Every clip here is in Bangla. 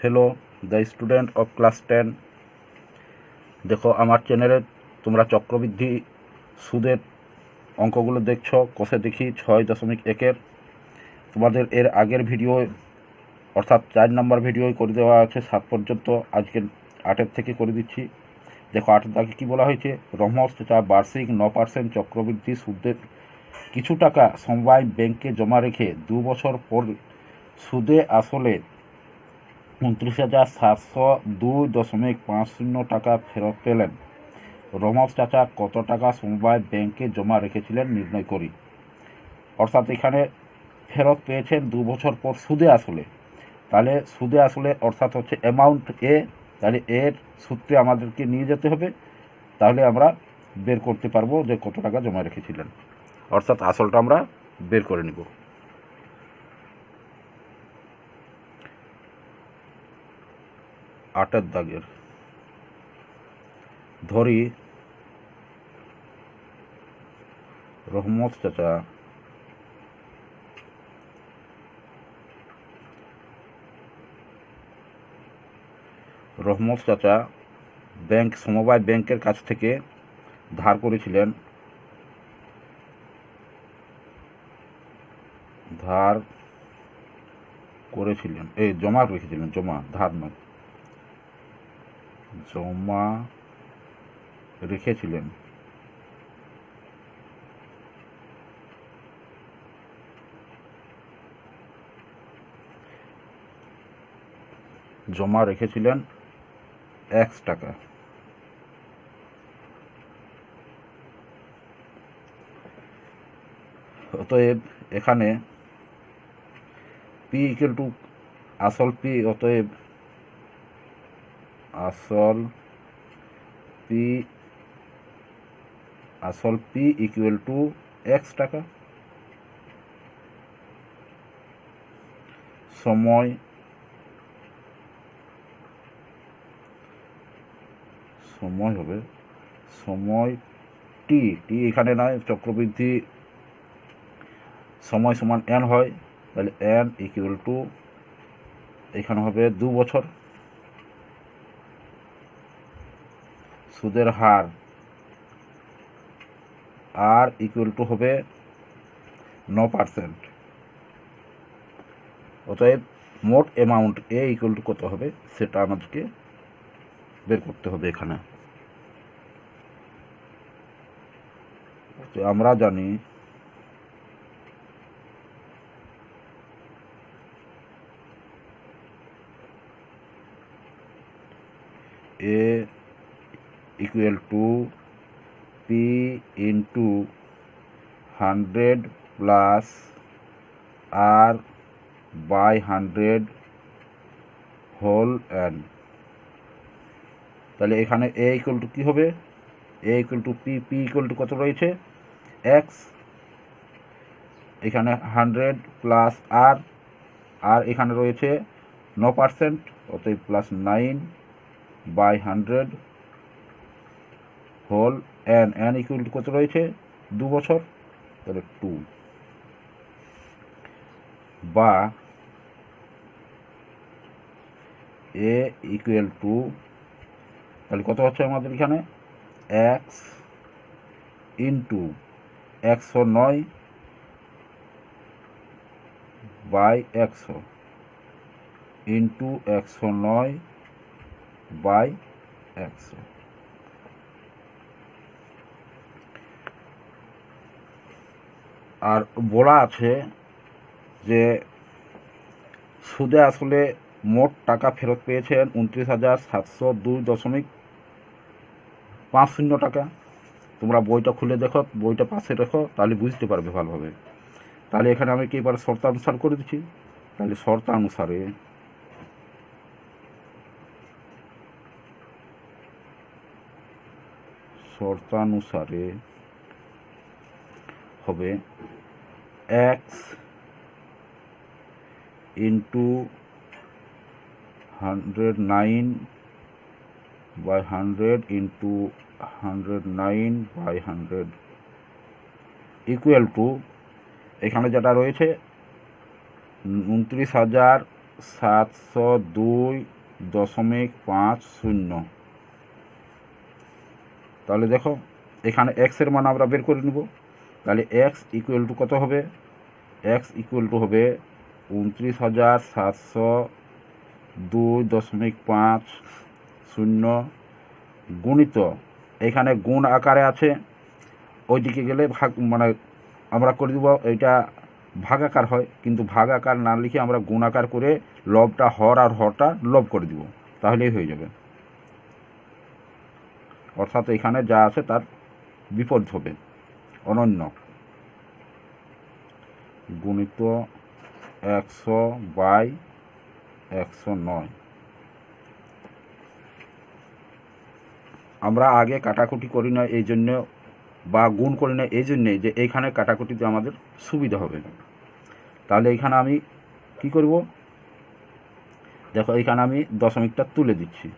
Hello the student of class 10। দেখো আমার চ্যানেলে তোমরা চক্রবৃদ্ধি সুদের অঙ্কগুলো দেখছো। কষে দেখি 6.1-এর তোমাদের এর আগের ভিডিও অর্থাৎ 4 নম্বর ভিডিও করে দেওয়া আছে 7 পর্যন্ত। আজকে 8 থেকে করে দিচ্ছি। দেখো 8 দাগে কী বলা হয়েছে, রহমত চাচা বার্ষিক 9% চক্রবৃদ্ধি সুদের কিছু টাকা সমবায় ব্যাংকে জমা রেখে 2 বছর পর সুদে আসলে 29,702.50 টাকা ফেরত পেলেন। রহমত চাচা কত টাকা সমবায় ব্যাংকে জমা রেখেছিলেন নির্ণয় করি। অর্থাৎ এখানে ফেরত পেয়েছেন 2 বছর পর সুদে আসলে। তাহলে সুদে আসলে অর্থাৎ হচ্ছে অ্যামাউন্ট এ, তাহলে এর সূত্রে আমাদেরকে নিয়ে যেতে হবে। তাহলে আমরা বের করতে পারবো যে কত টাকা জমা রেখেছিলেন, অর্থাৎ আসলটা আমরা বের করে নিব। 8 দাগের ধরি রহমত চাচা ব্যাংক সমবায় ব্যাংকের কাছ থেকে ধার করেছিলেন, জমা রেখেছিলেন, ধার নয়, জমা রেখেছিলেন x টাকা। অতএব এখানে p ইকুয়াল টু আসল p, অতএব আসল p ইকুয়াল টু x টাকা। সময় হবে সময় t এখানে নয়, চক্রবৃদ্ধি সময় সমান n হয়, তাহলে n ইকুয়াল টু এখানে হবে 2 বছর। সুদের হার r ইকুয়াল টু হবে 9%। অতএব মোট অ্যামাউন্ট এ ইকুয়াল টু কত হবে সেটা আমাদেরকে বের করতে হবে। এখানে আমরা জানি A equal to P into 100 plus R by 100 whole n। তাহলে এখানে এ ইকুয়াল টু কী হবে, A equal to P equal to কত রয়েছে x, এখানে 100 প্লাস আর এখানে রয়েছে 9%, অতএব plus 9 by 100 whole n equal to কত রয়েছে 2 বছর, তাহলে 2 বা এ ইকুয়াল টু, তাহলে কত হচ্ছে আমাদের এখানে x into 109 by 100 into 109 by 100। আর বলা আছে যে সুদে আসলে মোট টাকা ফেরত পেয়েছেন 29,702.50 টাকা। তোমরা বইটা খুলে দেখো, বইটা পাশে রেখো, তাহলে বুঝতে পারবে ভালোভাবে। তাহলে এখানে আমি কি এবার শর্তানুসার করে দিচ্ছি। তাহলে শর্তানুসারে হবে x into 109 by 100 into 109 by 100 equal to, এখানে যেটা রয়েছে 29,702 702.50। তাহলে দেখো এখানে এক্সের মান আমরা বের করে নিব। তাহলে এক্স ইকুয়াল টু কত হবে? এক্স ইকুয়াল টু হবে 29,702.50 গুণিত, এখানে গুণ আকারে আছে, ওইদিকে গেলে ভাগ মানে আমরা করে দিব, এইটা ভাগাকার হয়, কিন্তু ভাগাকার না লিখে আমরা গুণাকার করে লবটা হর আর হরটা লব করে দিব, তাহলেই হয়ে যাবে। অর্থাৎ এখানে যা আছে তার বিপরীত হবে, অনন্য। গুণিত 100/109। আমরা আগে কাটাকুটি করি না এই জন্য, বা গুণ করি না এই জন্যে যে এইখানে কাটাকুটিতে আমাদের সুবিধা হবে। তাহলে এইখানে আমি কি করব? দেখো এইখানে আমি দশমিকটা তুলে দিচ্ছি,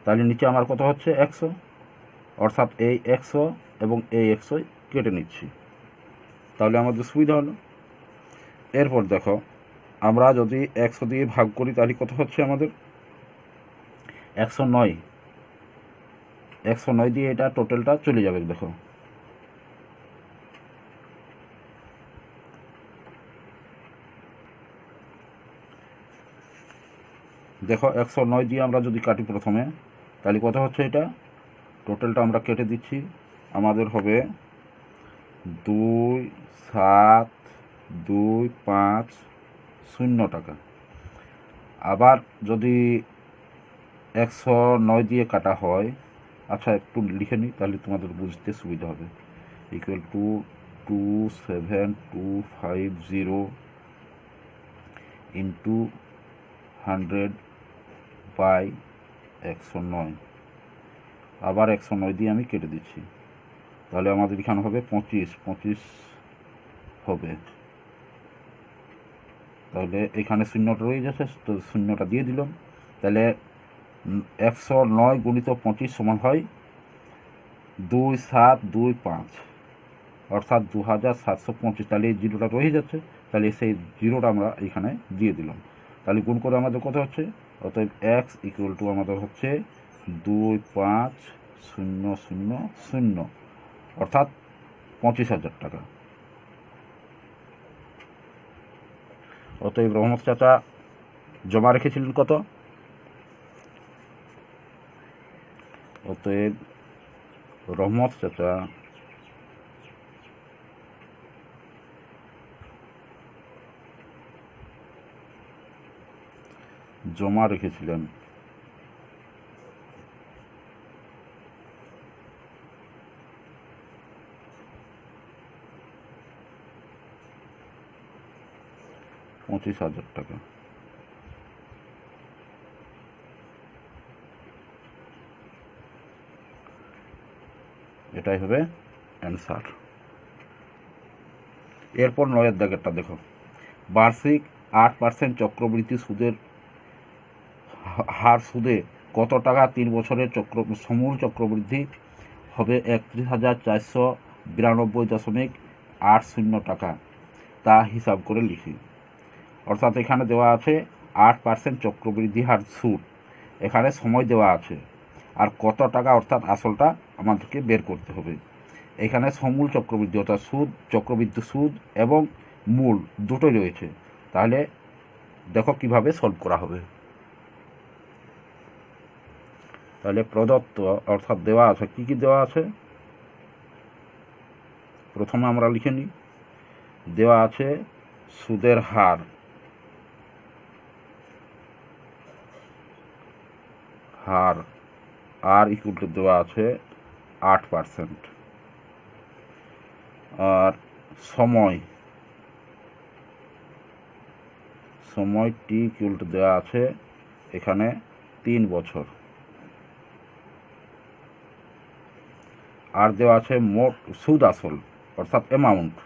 তাহলে নিচে আমার কত হচ্ছে? 100। অর্থাৎ এই 100 এবং এই 100 কেটে নিচ্ছি, তাহলে আমাদের সুবিধা হলো। এরপর দেখো আমরা যদি 100 দিয়ে ভাগ করি তাহলে কত হচ্ছে আমাদের? 109। 109 দিয়ে এটা টোটালটা চলে যাবে। দেখো দেখো 109 দিয়ে আমরা যদি কাটি প্রথমে, তাহলে কত হচ্ছে? এটা টোটালটা আমরা কেটে দিচ্ছি, আমাদের হবে 2725 টাকা। আবার যদি 109 দিয়ে কাটা হয়, আচ্ছা একটু লিখে নিই তাহলে তোমাদের বুঝতে সুবিধা হবে। Equal to 27250 into 100/109। আবার 109 দিয়ে আমি কেটে দিচ্ছি, তাহলে আমাদের এখানে হবে 25 হবে। তাহলে এখানে শূন্যটা রয়ে যাচ্ছে, তো শূন্যটা দিয়ে দিলাম। তাহলে 109 গুণিত 25 সমান হয় 2725, অর্থাৎ 2725। তাহলে এই জিরোটা রয়ে যাচ্ছে, তাহলে সেই জিরোটা আমরা এখানে দিয়ে দিলাম। তাহলে গুণ করে আমাদের কত হচ্ছে? অতএব এক্স ইকুয়াল টু আমাদের হচ্ছে 25000, অর্থাৎ 25,000 টাকা। অতএব রহমত চাচা জমা রেখেছিলেন কত? অতএব রহমত চাচা জমা রেখেছিলেন 25,000 টাকা। এটাই হবে অ্যান্সার। এরপর 9 দাগেরটা দেখো, বার্ষিক 8% চক্রবৃদ্ধি সুদের হার সুদে কত টাকা 3 বছরের সমূল চক্রবৃদ্ধি হবে 31,492.80 টাকা, তা হিসাব করে লিখি। অর্থাৎ এখানে দেওয়া আছে 8% চক্রবৃদ্ধি হার সুদ, এখানে সময় দেওয়া আছে, আর কত টাকা অর্থাৎ আসলটা আমাদেরকে বের করতে হবে। এখানে সমূল চক্রবৃদ্ধি অর্থাৎ সুদ, চক্রবৃদ্ধি সুদ এবং মূল দুটোই রয়েছে। তাহলে দেখো কিভাবে সলভ করা হবে। তাহলে প্রদত্ত অর্থাৎ দেওয়া আছে, কি কি দেওয়া আছে প্রথমে আমরা লিখে নিই। দেওয়া আছে সুদের হার, আর ইকুয়াল টু দেওয়া আছে 8%, আর সময় টি ইকুয়াল টু দেওয়া আছে এখানে 3 বছর, আর দেওয়া আছে মোট সুদ আসল অর্থাৎ অ্যামাউন্ট,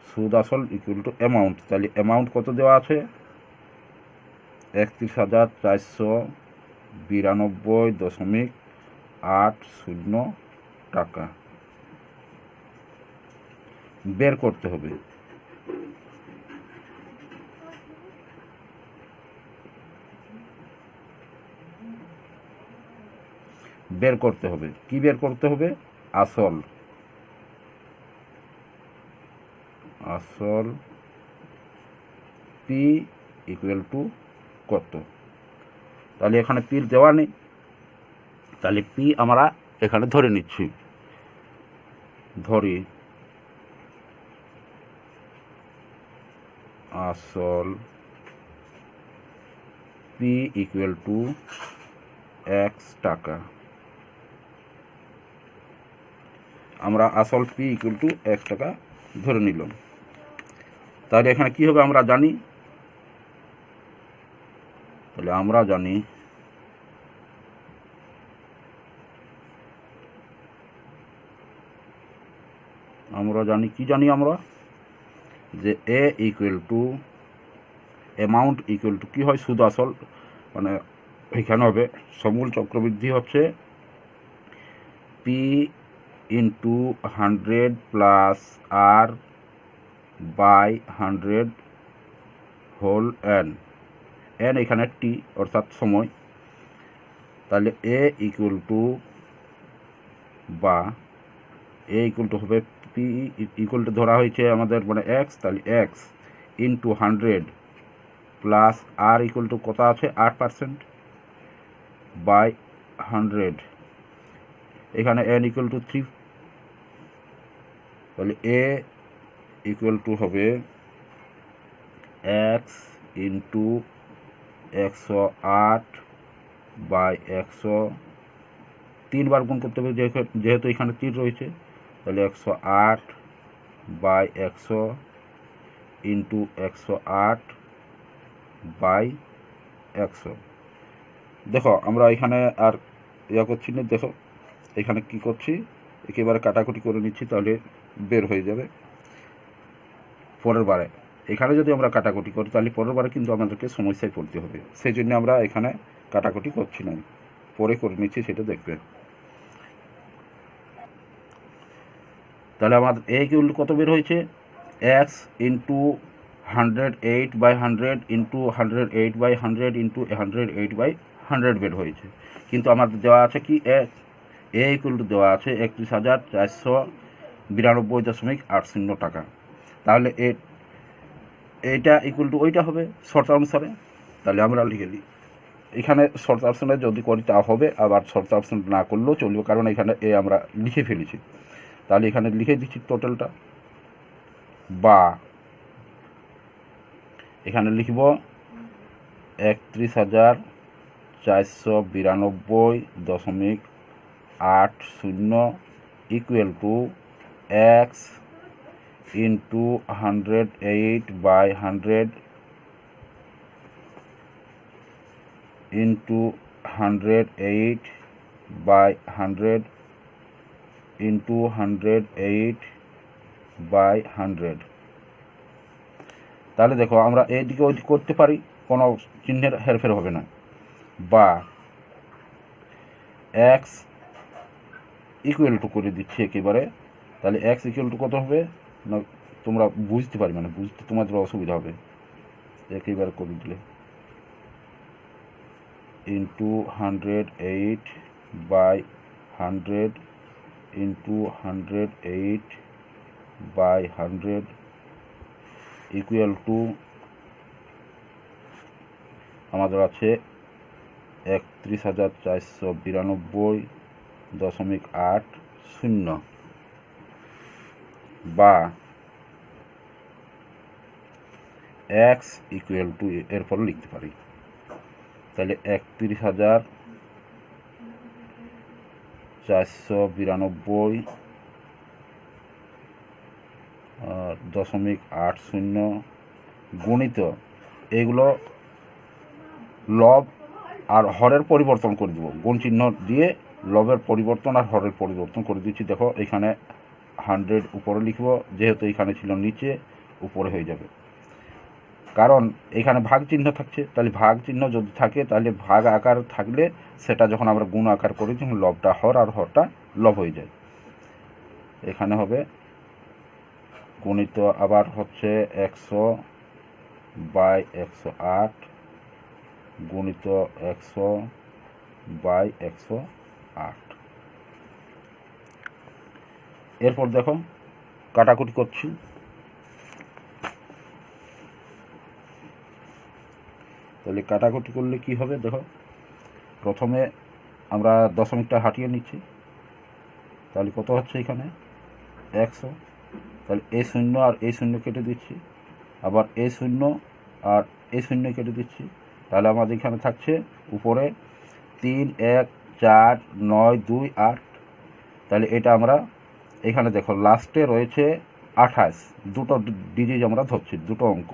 সুদ আসল ইকুয়াল টু অ্যামাউন্ট। তাহলে অ্যামাউন্ট কত দেওয়া আছে? 31,492.80 টাকা বের করতে হবে। বের করতে হবে। কি বের করতে হবে? আসল পি ইকুয়াল টু কত। তাহলে এখানে পি দেওয়া নেই, তাহলে পি আমরা এখানে ধরে নিচ্ছি। ধরি আসল পি ইকুয়াল টু এক্স টাকা। আমরা আসল পি ইকুয়াল টু এক্স টাকা ধরে নিলাম। তাহলে এখানে কি হবে আমরা জানি। তাহলে আমরা জানি কি জানি আমরা, যে A equal to amount equal to কি হয়, সুদ আসল, মানে এখানে হবে সমূল চক্রবৃদ্ধি হচ্ছে P into 100 plus R by 100 whole n, n এখানে টি অর্থাৎ সময়। তাহলে এ ইকুয়াল টু বা এ ইকুয়াল টু হবে পি ইকুয়াল টু ধরা হয়েছে আমাদের মানে এক্স, তাহলে x into 100 plus R equal to কত আছে 8% বাই 100, এখানে এন ইকুয়াল টু 3। তাহলে এ ইকুয়াল টু হবে এক্স ইন্টু 108 বাই 100, 3 বার গুণ করতে হবে যেহেতু এখানে 3 রয়েছে। তাহলে 108 বাই 100 ইন্টু 108 বাই 100। দেখো আমরা এখানে আর করছি না, দেখো এখানে কি করছি, একেবারে কাটাকুটি করে নিচ্ছি, তাহলে বের হয়ে যাবে। পরের বারে এখানে যদি আমরা কাটাকুটি করি তাহলে পরের বারে কিন্তু আমাদেরকে সমস্যায় পড়তে হবে, সেই জন্য আমরা এখানে কাটাকুটি করছি না, পরে করে নিচ্ছি, সেটা দেখবে। তাহলে আমাদের এ ইকুয়াল টু কত বের হয়েছে, x into 108 by 100 into 108 by 100 into 108 by 100 বের হয়েছে। কিন্তু আমাদের দেওয়া আছে কি এ ইকুয়াল টু দেওয়া আছে 31,492.80 টাকা। তাহলে এইটা ইকুয়াল টু ওইটা হবে শর্ত অনুসারে। তাহলে আমরা লিখে দিই, এখানে শর্ত অপশনে যদি করি তা হবে, আবার শর্ত অপশন না করলেও চলবে, কারণ এখানে আমরা লিখে ফেলেছি। তাহলে এখানে লিখে দিচ্ছি টোটালটা, বা এখানে লিখব 31,492.80 equal to x into 108 by 100 into 108 by 100 into 108 by 100। তাহলে দেখো আমরা এইদিকে ওইদিকে করতে পারি, কোনো চিহ্নের হেরফের হবে না। বা এক্স ইকুয়াল টু করে দিচ্ছি একেবারে, তাহলে এক্স ইকুয়াল টু কত হবে না, তোমরা বুঝতে পারবে না, বুঝতে তোমাদের অসুবিধা হবে, একেবারে করে দিলে into 108 by 100 into 108 by 100 equal to আমাদের আছে 31,492.80 বা এক্স ইকুয়াল টু এরপর লিখতে পারি। তাহলে 31,492.80 গুণিত এইগুলো লব আর হরের পরিবর্তন করে দেবো, গুণ চিহ্ন দিয়ে লবের পরিবর্তন আর হরের পরিবর্তন করে দিচ্ছি। দেখো এখানে 100 উপরে লিখব, যেহেতু এখানে ছিল নিচে, উপরে হয়ে যাবে, কারণ এখানে ভাগ চিহ্ন থাকছে। তাহলে ভাগ চিহ্ন যদি থাকে তাহলে ভাগ আকার থাকলে সেটা যখন আমরা গুণ আকার করি তখন লবটা হর আর হরটা লব হয়ে যায়। এখানে হবে গুণিত আবার হচ্ছে 100 বাই 108 গুণিত 100 বাই 108। এরপর দেখো কাটাকুটি করছি। তাহলে কাটাকুটি করলে কি হবে দেখো, প্রথমে আমরা দশমিকটা হাটিয়ে নিচ্ছি। তাহলে কত হচ্ছে এখানে 100। তাহলে এই শূন্য আর এই শূন্য কেটে দিচ্ছি, আবার এই শূন্য আর এই শূন্য কেটে দিচ্ছি। তাহলে আমাদের এখানে থাকছে উপরে 3, 1, 4, 9, 2, 8। তাহলে এটা আমরা এখানে দেখো লাস্টে রয়েছে 28, দুটো ডিজিট আমরা ধরছি, দুটো অঙ্ক,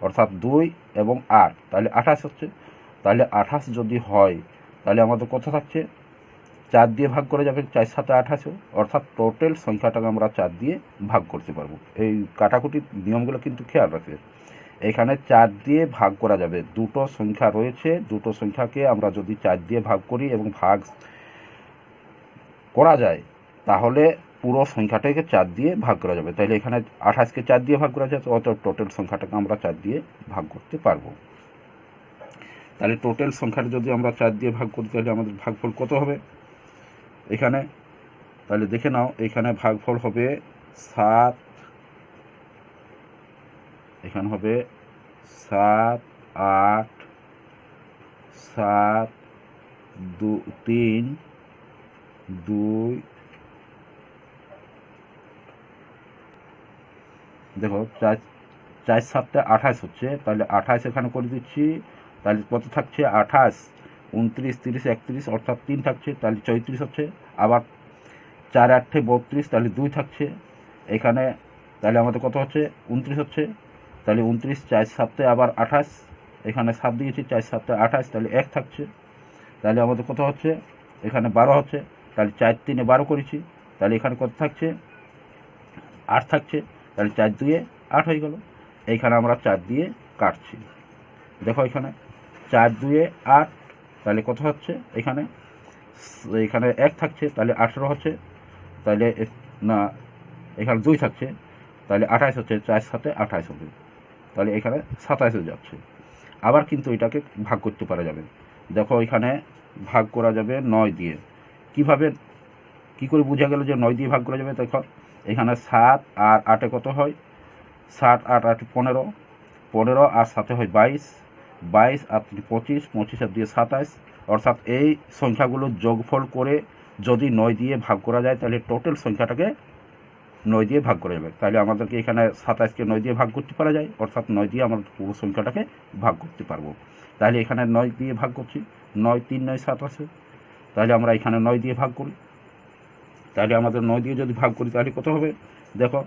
অর্থাৎ 2 এবং 8, তাহলে 28 হচ্ছে। তাহলে 28 যদি হয় তাহলে আমাদের কত থাকছে, 4 দিয়ে ভাগ করে যাবে, 4 7 28, অর্থাৎ টোটাল সংখ্যাটাকে আমরা 4 দিয়ে ভাগ করতে পারবো। এই কাটাকুটির নিয়মগুলো কিন্তু খেয়াল রাখবে। এখানে 4 দিয়ে ভাগ করা যাবে, দুটো সংখ্যা রয়েছে, দুটো সংখ্যাকে আমরা যদি 4 দিয়ে ভাগ করি এবং ভাগ করা যায় তাহলে পুরো সংখ্যাটাকে 4 দিয়ে ভাগ করা যাবে। তাহলে এখানে 28কে 4 দিয়ে ভাগ করা যাচ্ছে, অত টোটাল সংখ্যাটাকে আমরা 4 দিয়ে ভাগ করতে পারবো। তাহলে টোটাল সংখ্যাটা যদি আমরা 4 দিয়ে ভাগ করি তাহলে আমাদের ভাগফল কত হবে এখানে, তাহলে দেখে নাও। এখানে ভাগফল হবে 7, এখানে হবে 7, 8, 7, 3, 2, দেখো 4 7 28 হচ্ছে। তাহলে 28 এখানে করে দিচ্ছি, তাহলে কত থাকছে 28, 29, 30, 31, অর্থাৎ 3 থাকছে, তাহলে 34 হচ্ছে। আবার 4 8 32, তাহলে 2 থাকছে এখানে, তাহলে আমাদের কত হচ্ছে 29 হচ্ছে। তাহলে 29, 4 7 আবার 28, এখানে 7 দিয়েছি, 4 7 28, তাহলে 1 থাকছে। তাহলে আমাদের কত হচ্ছে এখানে 12 হচ্ছে। তাহলে 4 3 12 করেছি, তাহলে এখানে কত থাকছে 8 থাকছে। তাহলে 4 2 8 হয়ে গেল। এইখানে আমরা 4 দিয়ে কাটছি, দেখো এখানে 4 2 8, তাহলে কত হচ্ছে এখানে, এখানে 1 থাকছে, তাহলে 18 হচ্ছে। তাহলে না, এখানে 2 থাকছে, তাহলে 28 হচ্ছে, 4 7 28 হবে। তাহলে এখানে 27 হয়ে যাচ্ছে। আবার কিন্তু এটাকে ভাগ করতে পারা যাবে, দেখো এখানে ভাগ করা যাবে 9 দিয়ে। কিভাবে, কি করে বোঝা গেল যে 9 দিয়ে ভাগ করা যাবে, দেখো এখানে 7 আর 8 কত হয়, 7 8 8 15, 15 আর 7 হয় 22, 22 আর 25, 25 আর 2 27, অর্থাৎ এই সংখ্যাগুলো যোগফল করে যদি 9 দিয়ে ভাগ করা যায় তাহলে টোটাল সংখ্যাটাকে 9 দিয়ে ভাগ করা যাবে। তাহলে আমাদেরকে এখানে 27কে 9 দিয়ে ভাগ করতে পারা যায়, অর্থাৎ 9 দিয়ে আমরা পুরো সংখ্যাটাকে ভাগ করতে পারবো। তাহলে এখানে 9 দিয়ে ভাগ করছি, 9 3 9 27, তাহলে আমরা এখানে 9 দিয়ে ভাগ করি। তাহলে আমাদের 9 দিয়ে যদি ভাগ করি তাহলে কত হবে, দেখো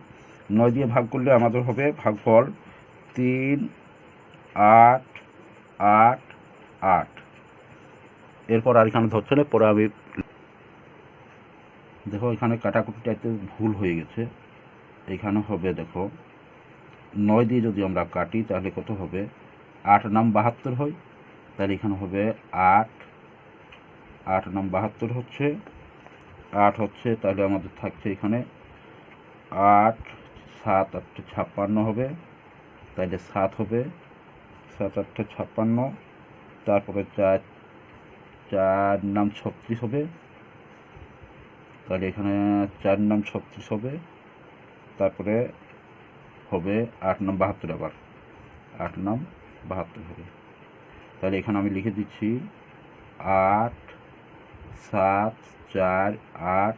9 দিয়ে ভাগ করলে আমাদের হবে ভাগফল 3 8 8 8। এরপর আর এখানে ধরছে না, পরে আমি দেখো এখানে কাটাকুটিটা একটু ভুল হয়ে গেছে। এখানে হবে দেখো 9 দিয়ে যদি আমরা কাটি তাহলে কত হবে, 8 নাম 72 হয়। তাহলে এখানে হবে 8 8 নাম 72 হচ্ছে, 8 হচ্ছে। তাহলে আমাদের থাকছে এখানে 8 7 8 56 হবে, তাহলে 7 হবে, 7 8 56। তারপরে 4 4 নাম 36 হবে, তাহলে এখানে 4 নাম 36 হবে। তারপরে হবে 8 নাম 72, আবার 8 নাম 72 হবে। তাহলে এখানে আমি লিখে দিচ্ছি 8 7 4 8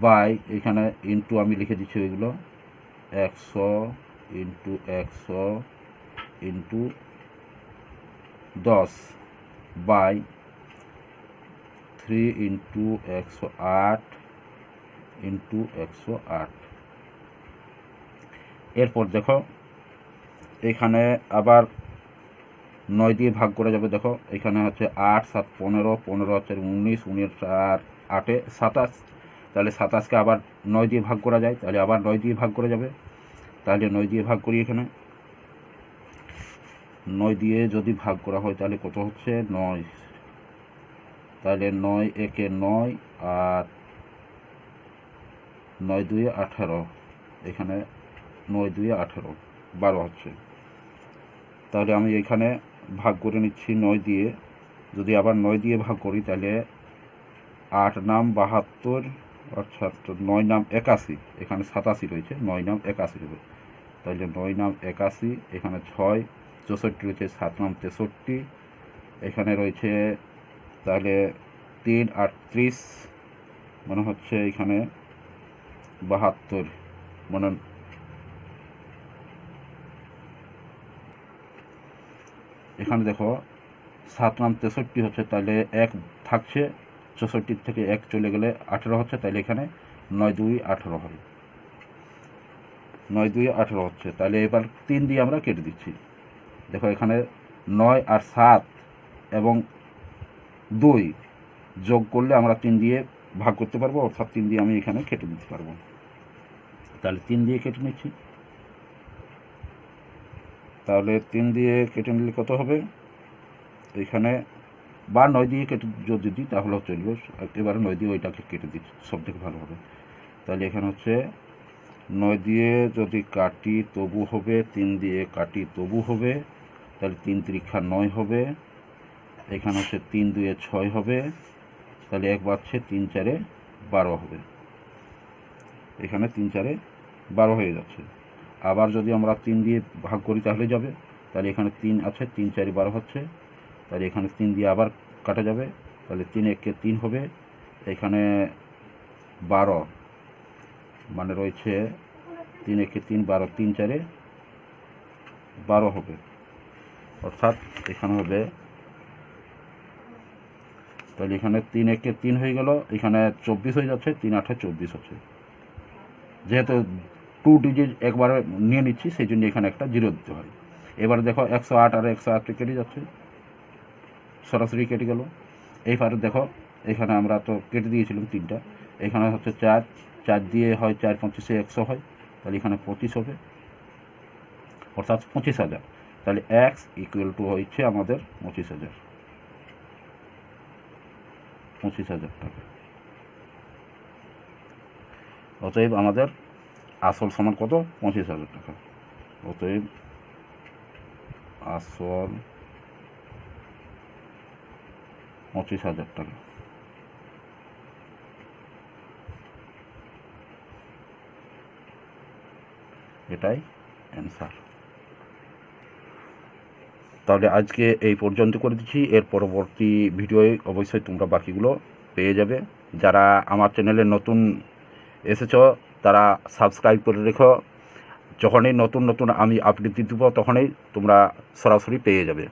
বাই, এখানে ইন্টু আমি লিখে দিচ্ছি ওইগুলো 100 into 100 into 10 by 3 into 108 into 108। এরপর দেখো এখানে আবার 9 দিয়ে ভাগ করা যাবে, দেখো এখানে হচ্ছে 8 7 15, 15 হচ্ছে 19, 19 আর 8 27, তাহলে 27কে আবার 9 দিয়ে ভাগ করা যায়, তাহলে আবার 9 দিয়ে ভাগ করা যাবে। তাহলে 9 দিয়ে ভাগ করি, এখানে 9 দিয়ে যদি ভাগ করা হয় তাহলে কত হচ্ছে 9, তাহলে 9 একে 9 আর 9 2 18, এখানে 9 2 18 12 হচ্ছে। তাহলে আমি এখানে ভাগ করে নিচ্ছি 9 দিয়ে, যদি আবার 9 দিয়ে ভাগ করি তাহলে 8 নাম 72 অর্থাৎ 9 নাম 81, এখানে 87 রয়েছে, 9 নাম 81 হবে। তাহলে 9 নাম 81, এখানে 6 64 রয়েছে, 7 নাম 63, এখানে রয়েছে তাহলে 3 38, মনে হচ্ছে এখানে 72, মনে এখানে দেখো 7 নাম 63 হচ্ছে, তাহলে 1 থাকছে, 64 থেকে 1 চলে গেলে 18 হচ্ছে, তাহলে এখানে 9 2 18 হবে, 9 2 18 হচ্ছে। তাহলে এবার 3 দিয়ে আমরা কেটে দিচ্ছি। দেখো এখানে 9 আর 7 এবং 2 যোগ করলে আমরা 3 দিয়ে ভাগ করতে পারবো, অর্থাৎ 3 দিয়ে আমি এখানে কেটে দিতে পারবো। তাহলে 3 দিয়ে কেটে নিচ্ছি। তাহলে 3 দিয়ে কেটে নিলে কত হবে, এখানে বা 9 দিয়ে কেটে যদি দিই তাহলেও চলবে, এবারে 9 দিয়ে ওইটাকে কেটে দিচ্ছি, সব থেকে ভালো হবে। তাহলে এখানে হচ্ছে 9 দিয়ে যদি কাটি তবু হবে, 3 দিয়ে কাটি তবু হবে, তাহলে 3 3 9 হবে, এখানে হচ্ছে 3 2 6 হবে, তাহলে 1 বাড়ছে, 3 4 12 হবে, এখানে 3 4 12 হয়ে যাচ্ছে। আবার যদি আমরা 3 দিয়ে ভাগ করি তাহলে যাবে, তাহলে এখানে 3 আছে, 3 4 12 হচ্ছে, তাহলে এখানে 3 দিয়ে আবার কাটা যাবে, তাহলে 3 1 3 হবে, এখানে 12 মানে রয়েছে 3 1 3 12, 3 4 12 হবে, অর্থাৎ এখানে হবে, তাহলে এখানে 3 1 3 হয়ে গেল, এখানে 24 হয়ে যাচ্ছে, 3 8 24 হচ্ছে। যেহেতু 2 ডিজিট একবারে নিয়ে নিচ্ছি সেই জন্য এখানে একটা 0 দিতে হয়। এবার দেখো 108 আর 108 কেটে যাচ্ছে, সরাসরি কেটে গেল। এইবারে দেখো এখানে আমরা তো কেটে দিয়েছিলাম 3টা, এখানে হচ্ছে 4 4 দিয়ে হয় 4 25 100 হয়, তাহলে এখানে 25 হবে, অর্থাৎ 25,000। তাহলে x ইকুয়াল টু হচ্ছে আমাদের 25,000 টাকা। অতএব আমাদের আসল সমান কত, 25,000 টাকা। অতএব আসল 25,000 টাকা। এটাই অ্যান্সার। তাহলে আজকে এই পর্যন্ত করে দিচ্ছি, এর পরবর্তী ভিডিওয়ে অবশ্যই তোমরা বাকিগুলো পেয়ে যাবে। যারা আমার চ্যানেলে নতুন এসেছো তারা সাবস্ক্রাইব করে রেখো, যখনই নতুন নতুন আমি আপডেট দিব তখনই তোমরা সরাসরি পেয়ে যাবে।